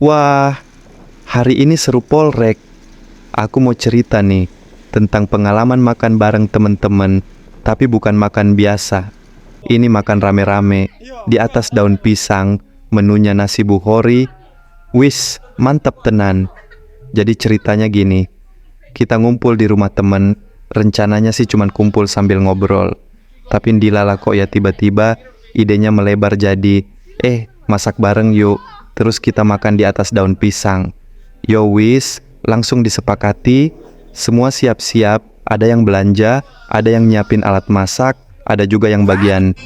Wah, hari ini seru polrek. Aku mau cerita nih tentang pengalaman makan bareng temen-temen, tapi bukan makan biasa. Ini makan rame-rame di atas daun pisang, menunya nasi buhori. Wis, mantap tenan. Jadi ceritanya gini, kita ngumpul di rumah temen, rencananya sih cuman kumpul sambil ngobrol. Tapi ndilala kok ya tiba-tiba idenya melebar jadi, masak bareng yuk. Terus kita makan di atas daun pisang. Yo wis, langsung disepakati. Semua siap-siap, ada yang belanja, ada yang nyiapin alat masak, ada juga yang bagian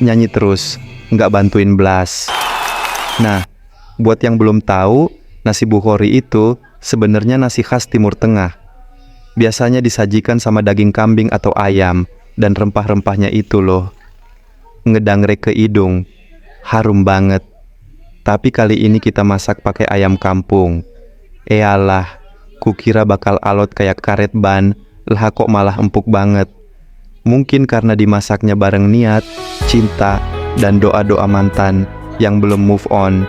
nyanyi terus, nggak bantuin belas. Nah, buat yang belum tahu, nasi buhori itu sebenarnya nasi khas Timur Tengah. Biasanya disajikan sama daging kambing atau ayam, dan rempah-rempahnya itu loh, ngedangre ke hidung, harum banget. Tapi kali ini kita masak pakai ayam kampung. Eyalah, kukira bakal alot kayak karet ban, lah kok malah empuk banget. Mungkin karena dimasaknya bareng niat, cinta, dan doa-doa mantan yang belum move on.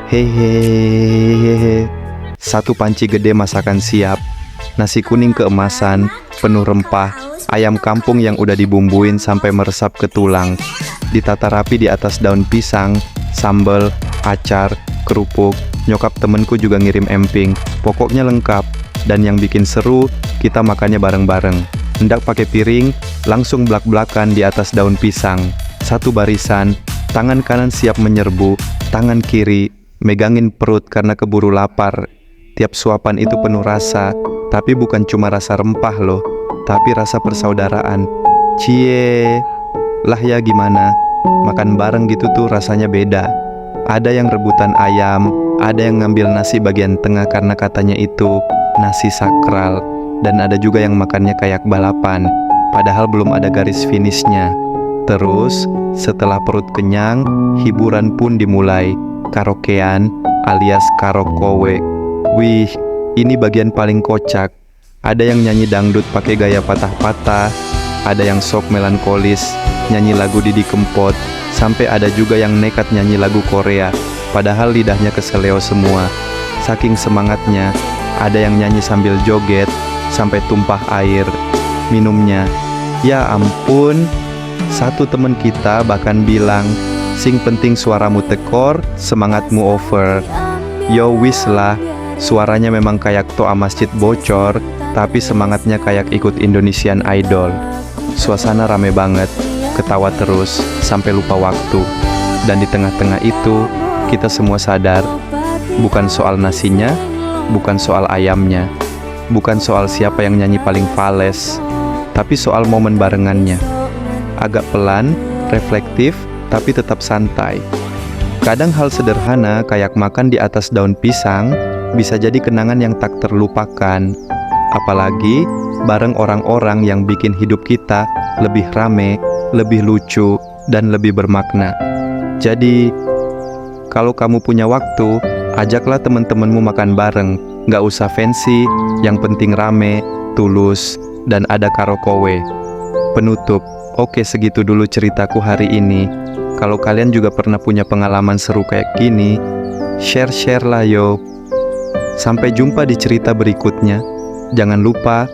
Hehehe. Satu panci gede masakan siap. Nasi kuning keemasan, penuh rempah, ayam kampung yang udah dibumbuin sampai meresap ke tulang. Ditata rapi di atas daun pisang, sambal, acar, kerupuk. Nyokap temenku juga ngirim emping. Pokoknya lengkap. Dan yang bikin seru, kita makannya bareng-bareng. Hendak pakai piring, langsung blak-blakan di atas daun pisang. Satu barisan, tangan kanan siap menyerbu, tangan kiri megangin perut karena keburu lapar. Tiap suapan itu penuh rasa, tapi bukan cuma rasa rempah loh, tapi rasa persaudaraan. Cie, lah ya gimana? Makan bareng gitu tuh rasanya beda. Ada yang rebutan ayam, ada yang ngambil nasi bagian tengah karena katanya itu nasi sakral. Dan ada juga yang makannya kayak balapan, padahal belum ada garis finishnya. Terus, setelah perut kenyang, hiburan pun dimulai. Karaokean alias karaoke. Wih, ini bagian paling kocak. Ada yang nyanyi dangdut pakai gaya patah-patah, ada yang sok melankolis, nyanyi lagu Didi Kempot, sampai ada juga yang nekat nyanyi lagu Korea, padahal lidahnya keseleo semua. Saking semangatnya, ada yang nyanyi sambil joget, sampai tumpah air minumnya. Ya ampun, satu temen kita bahkan bilang, "Sing penting suaramu tekor, semangatmu over." Yo wis lah, suaranya memang kayak toa masjid bocor, tapi semangatnya kayak ikut Indonesian Idol. Suasana rame banget, ketawa terus, sampai lupa waktu. Dan di tengah-tengah itu, kita semua sadar, bukan soal nasinya, bukan soal ayamnya, bukan soal siapa yang nyanyi paling fales, tapi soal momen barengannya. Agak pelan, reflektif, tapi tetap santai. Kadang hal sederhana kayak makan di atas daun pisang bisa jadi kenangan yang tak terlupakan. Apalagi bareng orang-orang yang bikin hidup kita lebih rame, lebih lucu, dan lebih bermakna. Jadi, kalau kamu punya waktu, ajaklah teman-temanmu makan bareng. Nggak usah fancy, yang penting rame, tulus, dan ada karaoke. Penutup, oke segitu dulu ceritaku hari ini. Kalau kalian juga pernah punya pengalaman seru kayak gini, share-share lah yo. Sampai jumpa di cerita berikutnya. Jangan lupa,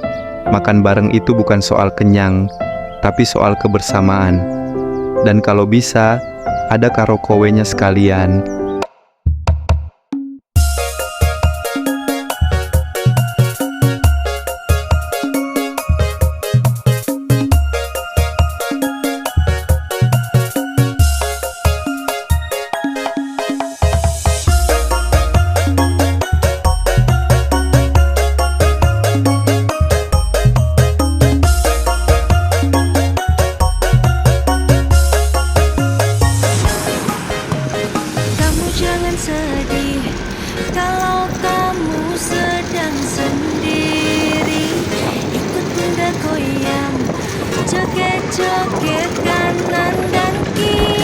makan bareng itu bukan soal kenyang, tapi soal kebersamaan. Dan kalau bisa, ada karaoke-nya sekalian. Jangan sedih kalau kamu sedang sendiri. Ikut bunda goyang, joget-joget kanan dan kiri.